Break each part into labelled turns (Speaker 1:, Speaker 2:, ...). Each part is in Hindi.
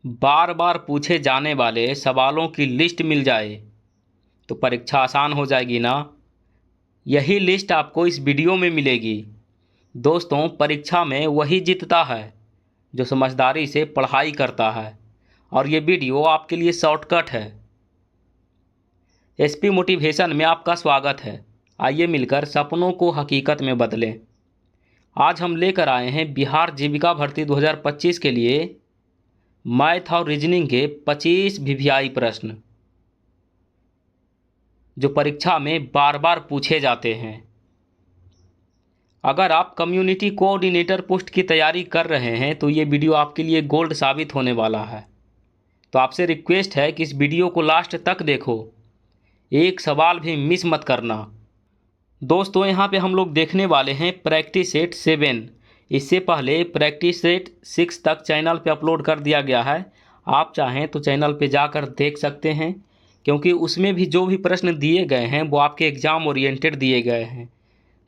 Speaker 1: बार बार पूछे जाने वाले सवालों की लिस्ट मिल जाए तो परीक्षा आसान हो जाएगी ना। यही लिस्ट आपको इस वीडियो में मिलेगी। दोस्तों, परीक्षा में वही जीतता है जो समझदारी से पढ़ाई करता है, और ये वीडियो आपके लिए शॉर्टकट है। एसपी मोटिवेशन में आपका स्वागत है। आइए मिलकर सपनों को हकीकत में बदलें। आज हम लेकर आए हैं बिहार जीविका भर्ती 2025 के लिए मैथ और रीजनिंग के 25 वीवीआई प्रश्न जो परीक्षा में बार बार पूछे जाते हैं। अगर आप कम्युनिटी कोऑर्डिनेटर पोस्ट की तैयारी कर रहे हैं तो ये वीडियो आपके लिए गोल्ड साबित होने वाला है। तो आपसे रिक्वेस्ट है कि इस वीडियो को लास्ट तक देखो, एक सवाल भी मिस मत करना। दोस्तों, यहाँ पे हम लोग देखने वाले हैं प्रैक्टिस सेट 7। इससे पहले प्रैक्टिस सेट 6 तक चैनल पे अपलोड कर दिया गया है। आप चाहें तो चैनल पे जाकर देख सकते हैं, क्योंकि उसमें भी जो भी प्रश्न दिए गए हैं वो आपके एग्ज़ाम ओरिएंटेड दिए गए हैं।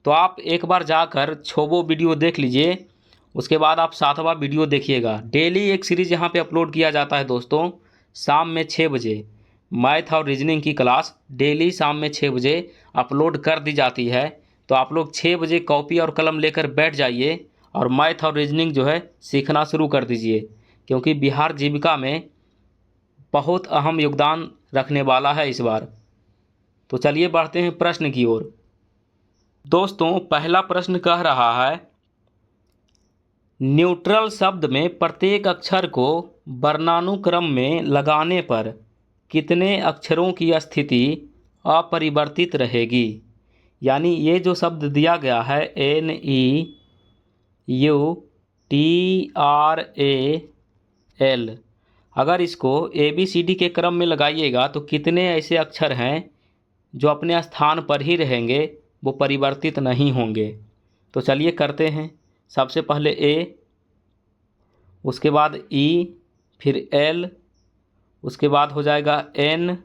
Speaker 1: तो आप एक बार जाकर 6 वीडियो देख लीजिए, उसके बाद आप 7वां वीडियो देखिएगा। डेली एक सीरीज़ यहाँ पे अपलोड किया जाता है दोस्तों, शाम में 6 बजे। मैथ और रीजनिंग की क्लास डेली शाम में 6 बजे अपलोड कर दी जाती है। तो आप लोग 6 बजे कॉपी और कलम लेकर बैठ जाइए और मैथ और रीजनिंग जो है सीखना शुरू कर दीजिए, क्योंकि बिहार जीविका में बहुत अहम योगदान रखने वाला है इस बार। तो चलिए बढ़ते हैं प्रश्न की ओर। दोस्तों, पहला प्रश्न कह रहा है, न्यूट्रल शब्द में प्रत्येक अक्षर को वर्णानुक्रम में लगाने पर कितने अक्षरों की स्थिति अपरिवर्तित रहेगी। यानी ये जो शब्द दिया गया है NEUTRAL, अगर इसको ABCD के क्रम में लगाइएगा तो कितने ऐसे अक्षर हैं जो अपने स्थान पर ही रहेंगे, वो परिवर्तित नहीं होंगे। तो चलिए करते हैं। सबसे पहले A, उसके बाद E, फिर L, उसके बाद हो जाएगा N,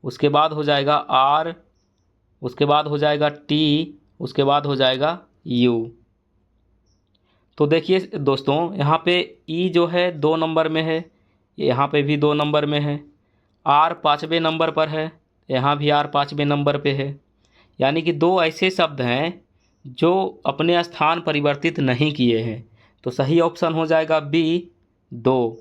Speaker 1: उसके बाद हो जाएगा R, उसके बाद हो जाएगा T, उसके बाद हो जाएगा U। तो देखिए दोस्तों, यहाँ पे E जो है 2 नंबर में है, यहाँ पे भी 2 नंबर में है। R 5वें नंबर पर है, यहाँ भी R 5वें नंबर पे है। यानी कि 2 ऐसे शब्द हैं जो अपने स्थान परिवर्तित नहीं किए हैं। तो सही ऑप्शन हो जाएगा B, 2।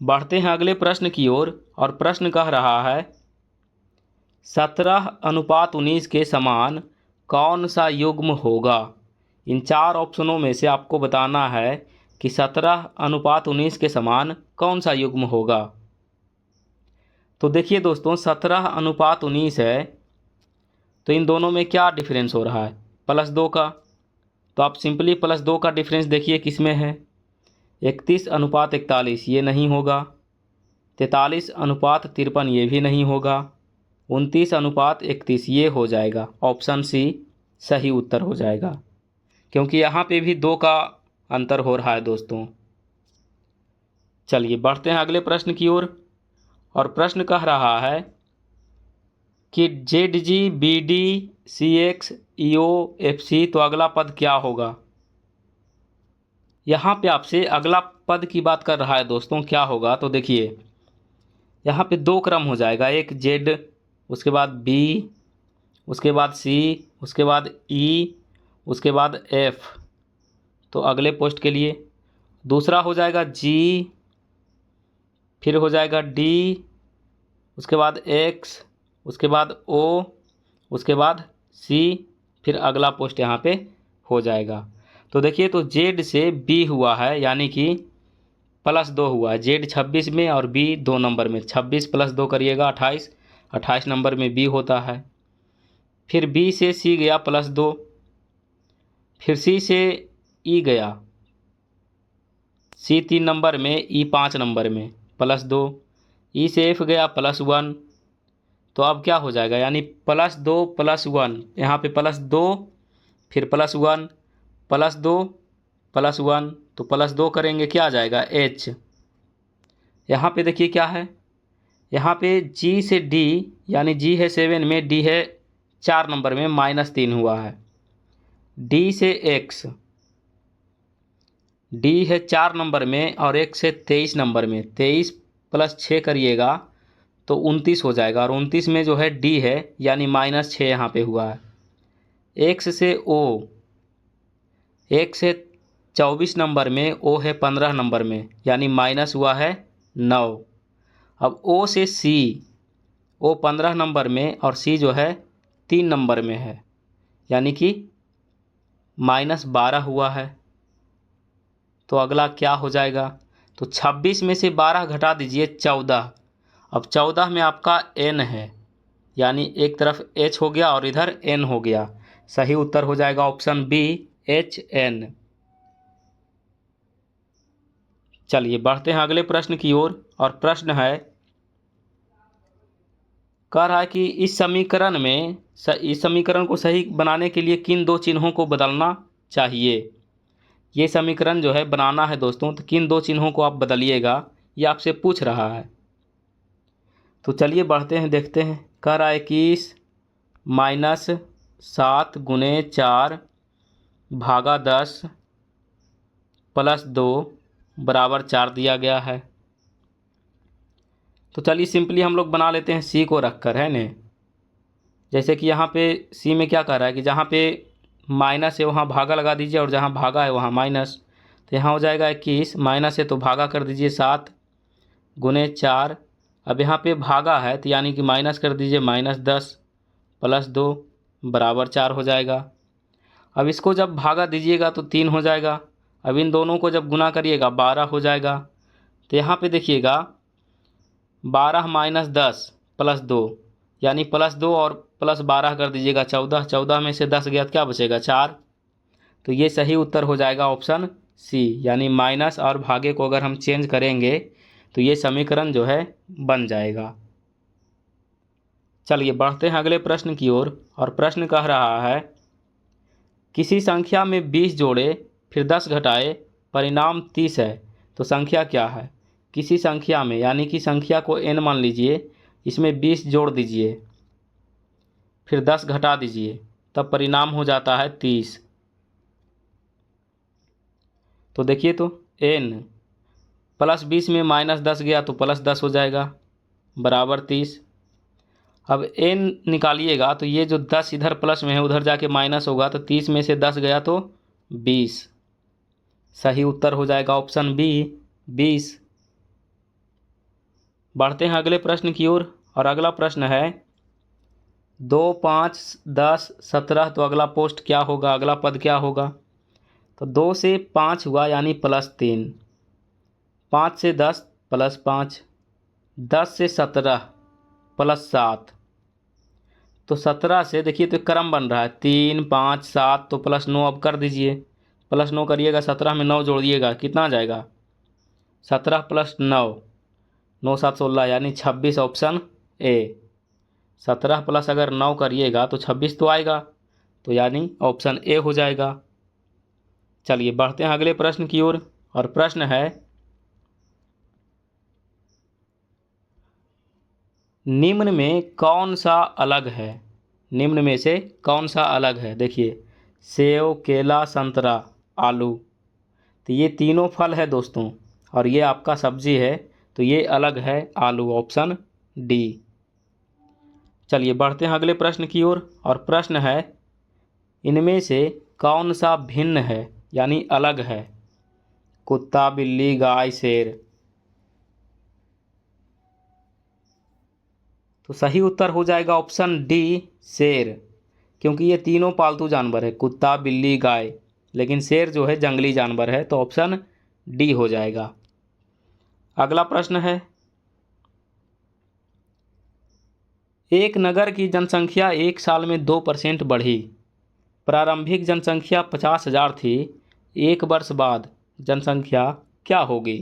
Speaker 1: बढ़ते हैं अगले प्रश्न की ओर, और प्रश्न कह रहा है, 17:19 के समान कौन सा युग्म होगा। इन 4 ऑप्शनों में से आपको बताना है कि 17:19 के समान कौन सा युग्म होगा। तो देखिए दोस्तों, 17:19 है तो इन दोनों में क्या डिफरेंस हो रहा है, +2 का। तो आप सिंपली +2 का डिफरेंस देखिए किस में है। 31:41 ये नहीं होगा, 43:53 ये भी नहीं होगा, 29:31 ये हो जाएगा। ऑप्शन सी सही उत्तर हो जाएगा, क्योंकि यहाँ पे भी 2 का अंतर हो रहा है दोस्तों। चलिए बढ़ते हैं अगले प्रश्न की ओर, और प्रश्न कह रहा है कि ZGBDCXEOFC तो अगला पद क्या होगा। यहाँ पे आपसे अगला पद की बात कर रहा है दोस्तों, क्या होगा। तो देखिए यहाँ पे 2 क्रम हो जाएगा, एक Z, उसके बाद B, उसके बाद C, उसके बाद E, उसके बाद F, तो अगले पोस्ट के लिए। दूसरा हो जाएगा G, फिर हो जाएगा D, उसके बाद X, उसके बाद O, उसके बाद C, फिर अगला पोस्ट यहाँ पे हो जाएगा। तो देखिए, तो Z से B हुआ है, यानी कि +2 हुआ है। Z 26 में और B 2 नंबर में, 26 + 2 करिएगा 28, 28 नंबर में B होता है। फिर B से C गया +2, फिर C से E गया, C 3 नंबर में, E 5 नंबर में, +2, E से F गया +1। तो अब क्या हो जाएगा, यानी +2 +1, यहाँ पे +2 फिर +1 +2 +1, तो +2 करेंगे क्या आ जाएगा H। यहाँ पे देखिए क्या है, यहाँ पे G से D, यानी G है 7 में, D है 4 नंबर में, -3 हुआ है। D से X, डी है 4 नंबर में और 1 से 23 नंबर में। 23 + 6 करिएगा तो 29 हो जाएगा, और 29 में जो है डी है यानी -6 यहाँ पे हुआ है। एक्स से ओ, 1 से 24 नंबर में, ओ है 15 नंबर में यानी माइनस हुआ है 9। अब ओ से सी, ओ 15 नंबर में और सी जो है 3 नंबर में है यानी कि -12 हुआ है। तो अगला क्या हो जाएगा? तो 26 में से 12 घटा दीजिए 14। अब 14 में आपका n है यानी एक तरफ h हो गया और इधर n हो गया। सही उत्तर हो जाएगा ऑप्शन बी HN। चलिए बढ़ते हैं अगले प्रश्न की ओर, और प्रश्न है, कह रहा है कि इस समीकरण को सही बनाने के लिए किन दो चिन्हों को बदलना चाहिए। ये समीकरण जो है बनाना है दोस्तों, तो किन दो चिन्हों को आप बदलिएगा, ये आपसे पूछ रहा है। तो चलिए बढ़ते हैं, देखते हैं। कह रहा है कि -7 × 4 भागा 10 + 2 = 4 दिया गया है। तो चलिए सिंपली हम लोग बना लेते हैं सी को रखकर, है न। जैसे कि यहाँ पे सी में क्या कह रहा है कि जहाँ पे माइनस है वहाँ भागा लगा दीजिए और जहाँ भागा है वहाँ माइनस। तो यहाँ हो जाएगा 21, माइनस है तो भागा कर दीजिए 7 × 4। अब यहाँ पे भागा है तो यानी कि माइनस कर दीजिए -10 + 2 = 4 हो जाएगा। अब इसको जब भागा दीजिएगा तो 3 हो जाएगा। अब इन दोनों को जब गुना करिएगा 12 हो जाएगा। तो यहाँ पे देखिएगा 12 - 10 + 2 यानी +2 और +12 कर दीजिएगा 14। 14 में से 10 गया तो क्या बचेगा? 4। तो ये सही उत्तर हो जाएगा ऑप्शन सी, यानी माइनस और भागे को अगर हम चेंज करेंगे तो ये समीकरण जो है बन जाएगा। चलिए बढ़ते हैं अगले प्रश्न की ओर, और प्रश्न कह रहा है, किसी संख्या में 20 जोड़े फिर 10 घटाए, परिणाम 30 है, तो संख्या क्या है। किसी संख्या में यानी कि संख्या को n मान लीजिए, इसमें 20 जोड़ दीजिए फिर 10 घटा दीजिए, तब परिणाम हो जाता है 30। तो देखिए, तो n +20 में -10 गया तो +10 हो जाएगा बराबर 30। अब n निकालिएगा तो ये जो 10 इधर प्लस में है उधर जाके माइनस होगा, तो 30 में से 10 गया तो 20। सही उत्तर हो जाएगा ऑप्शन बी 20। बढ़ते हैं अगले प्रश्न की ओर, और अगला प्रश्न है 2, 5, 10, 17, तो अगला पोस्ट क्या होगा, अगला पद क्या होगा। तो 2 से 5 हुआ यानी +3, 5 से 10 +5, 10 से 17 +7। तो 17 से देखिए तो क्रम बन रहा है 3, 5, 7, तो +9 अब कर दीजिए। +9 करिएगा, 17 में 9 जोड़िएगा, कितना आ जाएगा? 17 + 9, 9, 7, 16 यानी 26 ऑप्शन ए। 17 प्लस अगर 9 करिएगा तो 26 तो आएगा, तो यानी ऑप्शन ए हो जाएगा। चलिए बढ़ते हैं अगले प्रश्न की ओर, और प्रश्न है, निम्न में कौन सा अलग है। निम्न में से कौन सा अलग है? देखिए, सेव, केला, संतरा, आलू, तो ये तीनों फल है दोस्तों, और ये आपका सब्जी है, तो ये अलग है आलू, ऑप्शन डी। चलिए बढ़ते हैं अगले प्रश्न की ओर, और प्रश्न है, इनमें से कौन सा भिन्न है यानी अलग है। कुत्ता, बिल्ली, गाय, शेर, तो सही उत्तर हो जाएगा ऑप्शन डी शेर, क्योंकि ये तीनों पालतू जानवर है, कुत्ता, बिल्ली, गाय, लेकिन शेर जो है जंगली जानवर है, तो ऑप्शन डी हो जाएगा। अगला प्रश्न है, एक नगर की जनसंख्या 1 साल में 2% बढ़ी। प्रारंभिक जनसंख्या 50,000 थी, 1 वर्ष बाद जनसंख्या क्या होगी।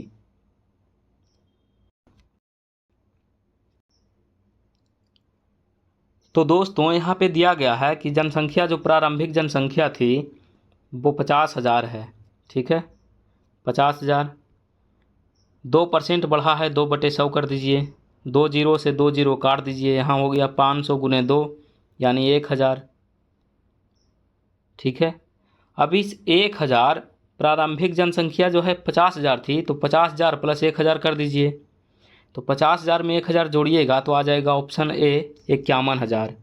Speaker 1: तो दोस्तों यहाँ पे दिया गया है कि जनसंख्या, जो प्रारंभिक जनसंख्या थी वो 50,000 है, ठीक है। 50,000, 2% बढ़ा है, 2/100 कर दीजिए, 2 जीरो से 2 जीरो काट दीजिए, यहाँ हो गया 500 × 2 यानी 1000, ठीक है। अब इस 1000 प्रारंभिक जनसंख्या जो है 50,000 थी, तो 50,000 प्लस 1,000 कर दीजिए। तो 50,000 में 1,000 जोड़िएगा तो आ जाएगा ऑप्शन ए 51,000।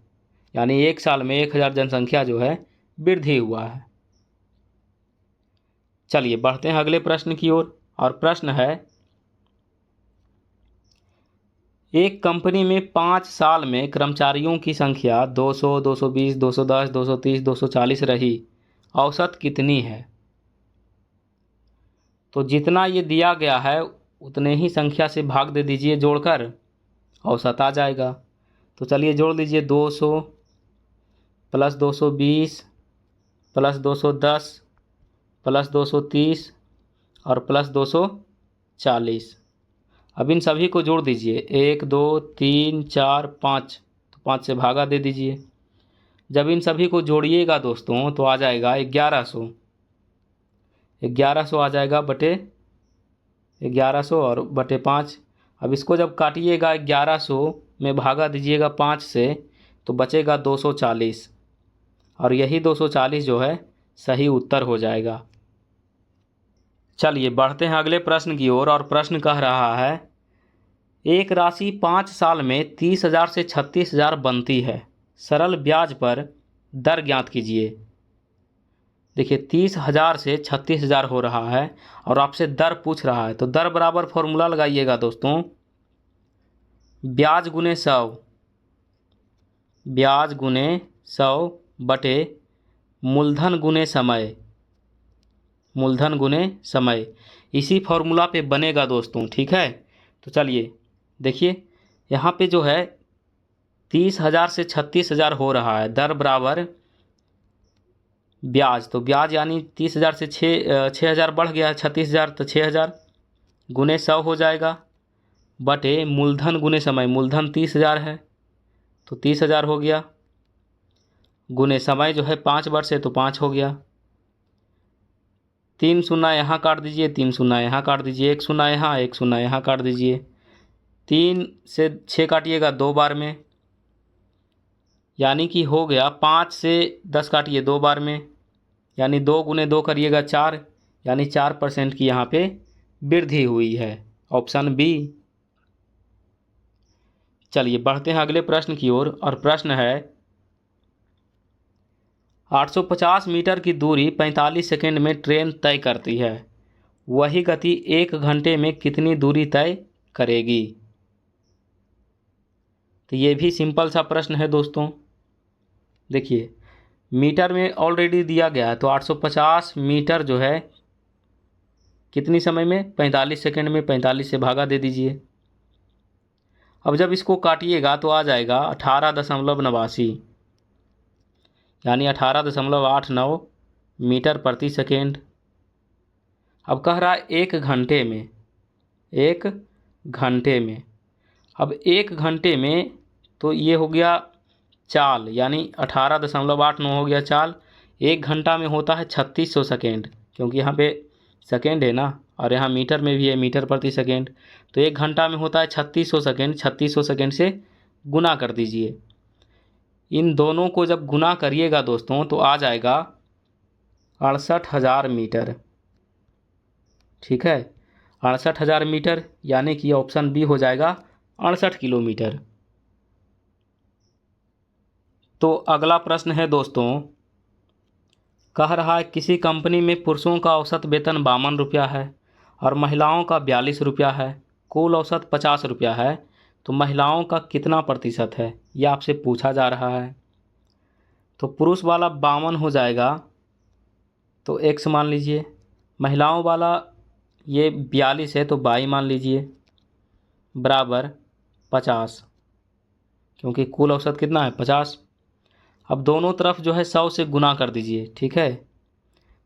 Speaker 1: यानी 1 साल में 1,000 जनसंख्या जो है वृद्धि हुआ है। चलिए बढ़ते हैं अगले प्रश्न की ओर। और प्रश्न है, एक कंपनी में 5 साल में कर्मचारियों की संख्या 200, 220, 210, 230, 240 रही, औसत कितनी है? तो जितना ये दिया गया है उतने ही संख्या से भाग दे दीजिए जोड़कर, औसत आ जाएगा। तो चलिए जोड़ दीजिए 200 प्लस 220 प्लस 210 प्लस 230 और प्लस 240। अब इन सभी को जोड़ दीजिए, 1 2 3 4 5, तो 5 से भागा दे दीजिए। जब इन सभी को जोड़िएगा दोस्तों तो आ जाएगा 1100। 1100 आ जाएगा बटे 1100 और बटे 5। अब इसको जब काटिएगा 1100 में भागा दीजिएगा 5 से, तो बचेगा 240 और यही 240 जो है सही उत्तर हो जाएगा। चलिए बढ़ते हैं अगले प्रश्न की ओर। और प्रश्न कह रहा है, एक राशि 5 साल में 30,000 से 36,000 बनती है, सरल ब्याज पर दर ज्ञात कीजिए। देखिए 30,000 से 36,000 हो रहा है और आपसे दर पूछ रहा है, तो दर बराबर फॉर्मूला लगाइएगा दोस्तों, ब्याज गुने 100, ब्याज गुने 100 बटे मूलधन गुने समय, मूलधन गुने समय। इसी फॉर्मूला पे बनेगा दोस्तों, ठीक है। तो चलिए देखिए यहाँ पे जो है 30,000 से 36,000 हो रहा है, दर बराबर ब्याज, तो ब्याज यानी 30,000 से 6,000 बढ़ गया है, 36,000 तो 6,000 गुने 100 हो जाएगा बटे मूलधन गुने समय, मूलधन 30,000 है तो 30,000 हो गया, गुने समय जो है 5 वर्ष है तो 5 हो गया। 3 शून्य यहाँ काट दीजिए, 3 शून्य यहाँ काट दीजिए, 1 शून्य यहाँ, 1 शून्य यहाँ काट दीजिए। 3 से 6 काटिएगा 2 बार में, यानी कि हो गया 5 से 10 काटिए 2 बार में, यानी 2 गुने 2 करिएगा 4, यानी 4% की यहाँ पे वृद्धि हुई है, ऑप्शन बी। चलिए बढ़ते हैं अगले प्रश्न की ओर। और प्रश्न है, 850 मीटर की दूरी 45 सेकंड में ट्रेन तय करती है, वही गति 1 घंटे में कितनी दूरी तय करेगी? तो ये भी सिंपल सा प्रश्न है दोस्तों। देखिए मीटर में ऑलरेडी दिया गया है, तो 850 मीटर जो है कितनी समय में, 45 सेकंड में, 45 से भागा दे दीजिए। अब जब इसको काटिएगा तो आ जाएगा 18.89, यानी 18.89 मीटर प्रति सेकेंड। अब कह रहा है 1 घंटे में, 1 घंटे में। अब 1 घंटे में तो ये हो गया चाल, यानी 18.89 हो गया चाल। 1 घंटा में होता है 3600 सेकेंड, क्योंकि यहाँ पे सेकेंड है ना, और यहाँ मीटर में भी है, मीटर प्रति सेकेंड। तो 1 घंटा में होता है 3600 सेकेंड, 3600 सेकेंड से गुना कर दीजिए। इन दोनों को जब गुना करिएगा दोस्तों तो आ जाएगा 68,000 मीटर, ठीक है, 68,000 मीटर, यानी कि ऑप्शन बी हो जाएगा 68 किलोमीटर। तो अगला प्रश्न है दोस्तों, कह रहा है किसी कंपनी में पुरुषों का औसत वेतन 52 रुपया है और महिलाओं का 42 रुपया है, कुल औसत 50 रुपया है, तो महिलाओं का कितना प्रतिशत है, यह आपसे पूछा जा रहा है। तो पुरुष वाला 52 हो जाएगा तो x मान लीजिए, महिलाओं वाला ये 42 है तो y मान लीजिए, बराबर 50, क्योंकि कुल औसत कितना है 50। अब दोनों तरफ जो है 100 से गुना कर दीजिए, ठीक है। तो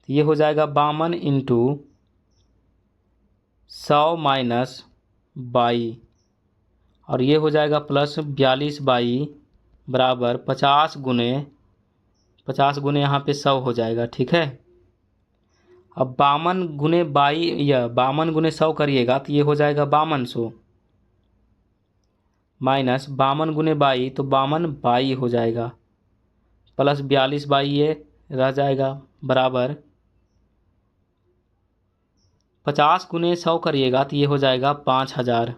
Speaker 1: ये हो जाएगा 52 इंटू 100 माइनस 22, और ये हो जाएगा प्लस 42 22 बराबर 50 गुने यहाँ पे 100 हो जाएगा, ठीक है। अब 52 गुने 22 या 52 गुने 100 करिएगा तो ये हो जाएगा 5200 माइनस 52 गुने 22 तो 52 हो जाएगा, प्लस 42 22 ये रह जाएगा, बराबर 50 गुने 100 करिएगा तो ये हो जाएगा 5000।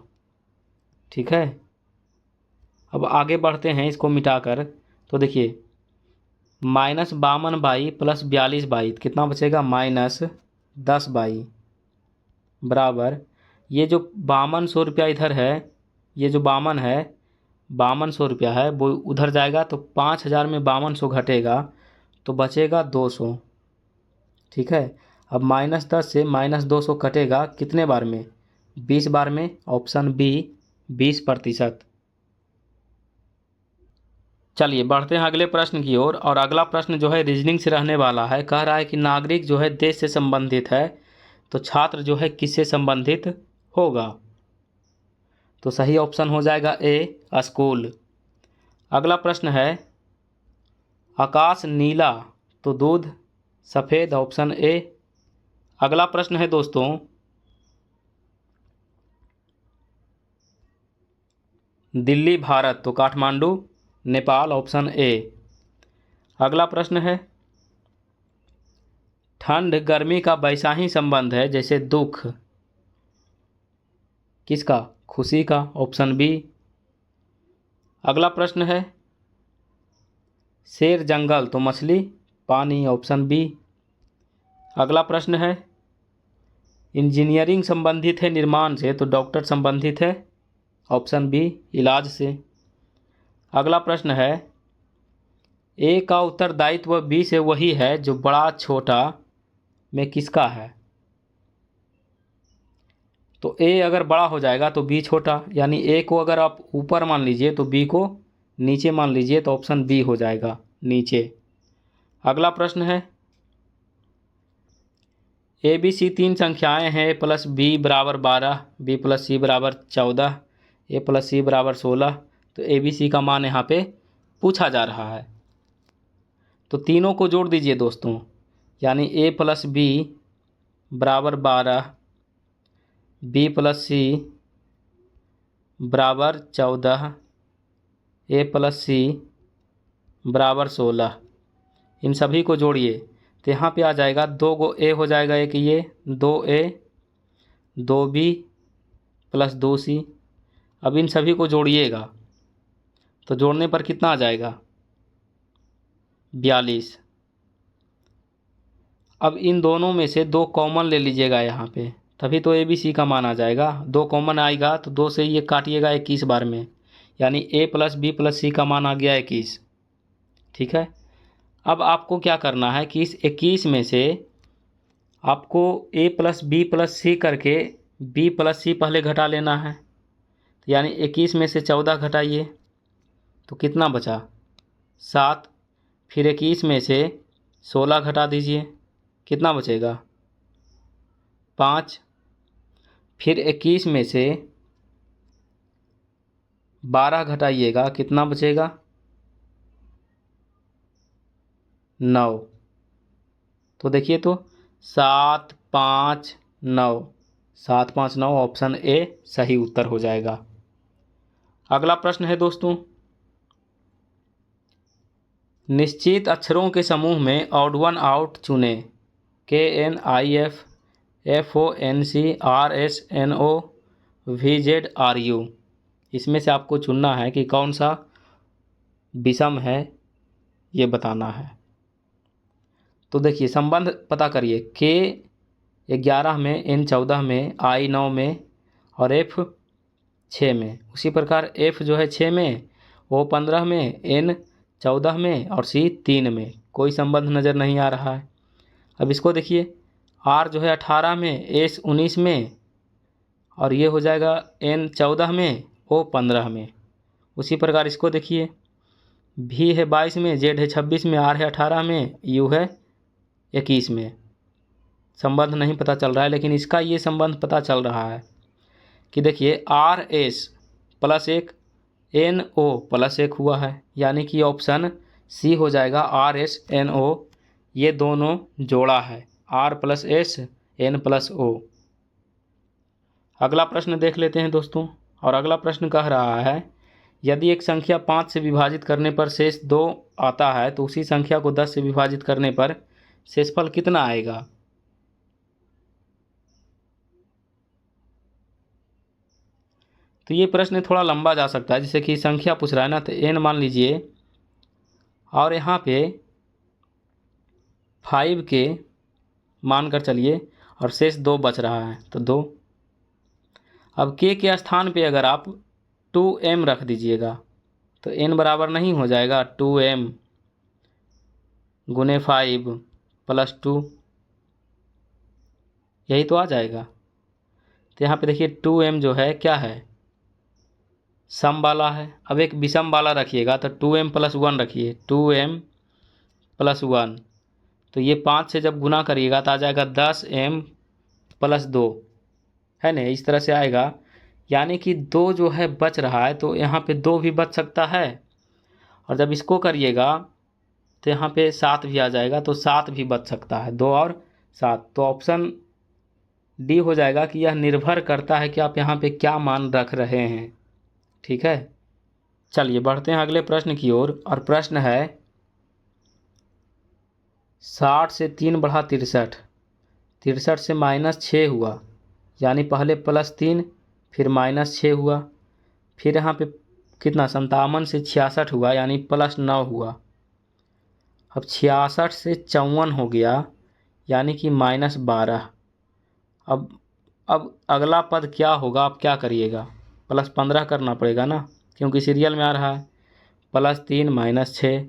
Speaker 1: ठीक है, अब आगे बढ़ते हैं इसको मिटाकर। तो देखिए -52 प्लस 42 कितना बचेगा, -10 बराबर, ये जो 5200 इधर है, ये जो 5200 है वो उधर जाएगा तो 5000 में 5200 घटेगा तो बचेगा 200। ठीक है, अब -10 से -200 कटेगा कितने बार में, 20 बार में, ऑप्शन बी 20%। चलिए बढ़ते हैं अगले प्रश्न की ओर। और अगला प्रश्न जो है रीजनिंग से रहने वाला है। कह रहा है कि नागरिक जो है देश से संबंधित है तो छात्र जो है किससे संबंधित होगा। तो सही ऑप्शन हो जाएगा ए, स्कूल। अगला प्रश्न है आकाश नीला तो दूध सफ़ेद, ऑप्शन ए। अगला प्रश्न है दोस्तों दिल्ली भारत तो काठमांडू नेपाल, ऑप्शन ए। अगला प्रश्न है ठंड गर्मी का वैसा ही संबंध है जैसे दुख किसका, खुशी का, ऑप्शन बी। अगला प्रश्न है शेर जंगल तो मछली पानी, ऑप्शन बी। अगला प्रश्न है इंजीनियरिंग संबंधित है निर्माण से तो डॉक्टर संबंधित है, ऑप्शन बी इलाज से। अगला प्रश्न है ए का उत्तरदायित्व बी से वही है जो बड़ा छोटा में किसका है। तो ए अगर बड़ा हो जाएगा तो बी छोटा, यानी ए को अगर आप ऊपर मान लीजिए तो बी को नीचे मान लीजिए तो ऑप्शन बी हो जाएगा नीचे। अगला प्रश्न है ए बी सी 3 संख्याएं हैं, ए प्लस बी बराबर 12, बी प्लस सी बराबर 14, ए प्लस सी बराबर 16। तो ए बी सी का मान यहाँ पे पूछा जा रहा है। तो तीनों को जोड़ दीजिए दोस्तों, यानी ए प्लस बी बराबर 12, बी प्लस सी बराबर 14, ए प्लस सी बराबर 16। इन सभी को जोड़िए तो यहाँ पे आ जाएगा 2 गो ए हो जाएगा, एक ये 2A 2B प्लस 2C। अब इन सभी को जोड़िएगा तो जोड़ने पर कितना आ जाएगा, 42। अब इन दोनों में से 2 कॉमन ले लीजिएगा यहाँ पे, तभी तो ए बी सी का मान आ जाएगा। 2 कॉमन आएगा तो 2 से ये काटिएगा 21 बार में, यानी ए प्लस बी प्लस सी का मान आ गया 21। ठीक है, अब आपको क्या करना है कि इस 21 में से आपको ए प्लस बी प्लस सी करके बी प्लस सी पहले घटा लेना है। तो यानी 21 में से 14 घटाइए तो कितना बचा, 7। फिर 21 में से 16 घटा दीजिए, कितना बचेगा, 5। फिर 21 में से 12 घटाइएगा, कितना बचेगा, 9। तो देखिए तो 7 5 9, 7 5 9, ऑप्शन ए सही उत्तर हो जाएगा। अगला प्रश्न है दोस्तों निश्चित अक्षरों के समूह में ऑड वन आउट चुने, KNIF FONC RSNO VZRU। इसमें से आपको चुनना है कि कौन सा विषम है, ये बताना है। तो देखिए संबंध पता करिए, K11 में, N14 में, I9 में और F6 में। उसी प्रकार F जो है 6 में, O15 में, N14 में और C3 में। कोई संबंध नज़र नहीं आ रहा है। अब इसको देखिए R जो है 18 में, S19 में और ये हो जाएगा N14 में, O15 में। उसी प्रकार इसको देखिए V है 22 में, Z है 26 में, R है 18 में, U है 21 में। संबंध नहीं पता चल रहा है, लेकिन इसका ये संबंध पता चल रहा है कि देखिए RS प्लस 1 NO प्लस 1 हुआ है, यानी कि ऑप्शन C हो जाएगा RSNO। ये दोनों जोड़ा है, R plus S N plus O। अगला प्रश्न देख लेते हैं दोस्तों। और अगला प्रश्न कह रहा है यदि एक संख्या 5 से विभाजित करने पर शेष 2 आता है तो उसी संख्या को 10 से विभाजित करने पर शेषफल कितना आएगा। तो ये प्रश्न थोड़ा लंबा जा सकता है, जैसे कि संख्या पूछ रहा है ना, तो n मान लीजिए और यहाँ पे 5 के मान कर चलिए और शेष 2 बच रहा है तो 2। अब के स्थान पे अगर आप 2m रख दीजिएगा तो n बराबर नहीं हो जाएगा 2m गुने 5 प्लस 2, यही तो आ जाएगा। तो यहाँ पे देखिए 2m जो है क्या है, सम वाला है। अब एक विषम वाला रखिएगा तो 2m प्लस 1 रखिए, 2m प्लस 1, तो ये 5 से जब गुना करिएगा तो आ जाएगा 10m प्लस 2, है ना, इस तरह से आएगा। यानी कि 2 जो है बच रहा है, तो यहाँ पे 2 भी बच सकता है, और जब इसको करिएगा तो यहाँ पे 7 भी आ जाएगा, तो 7 भी बच सकता है, 2 और 7। तो ऑप्शन डी हो जाएगा कि यह निर्भर करता है कि आप यहाँ पे क्या मान रख रहे हैं। ठीक है, चलिए बढ़ते हैं अगले प्रश्न की ओर। और प्रश्न है 60 से 3 बढ़ा 63, 63 से -6 हुआ, यानी पहले +3 फिर -6 हुआ, फिर यहाँ पे कितना 57 से 66 हुआ, यानी +9 हुआ। अब 66 से 54 हो गया, यानी कि -12। अब अगला पद क्या होगा, आप क्या करिएगा, +15 करना पड़ेगा ना, क्योंकि सीरियल में आ रहा है। +3 -6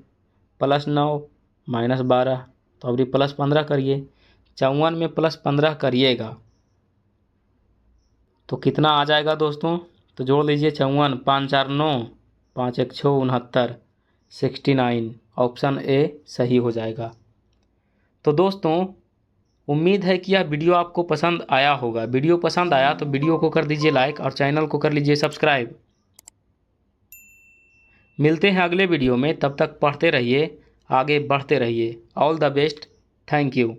Speaker 1: +9 -12, तो अब +15 करिए। 54 में +15 करिएगा तो कितना आ जाएगा दोस्तों, तो जोड़ लीजिए 54, 5 4 9, 5 1 6 69, 69। ऑप्शन ए सही हो जाएगा। तो दोस्तों उम्मीद है कि यह वीडियो आपको पसंद आया होगा। वीडियो पसंद आया तो वीडियो को कर दीजिए लाइक और चैनल को कर लीजिए सब्सक्राइब। मिलते हैं अगले वीडियो में, तब तक पढ़ते रहिए, आगे बढ़ते रहिए। All the best, thank you.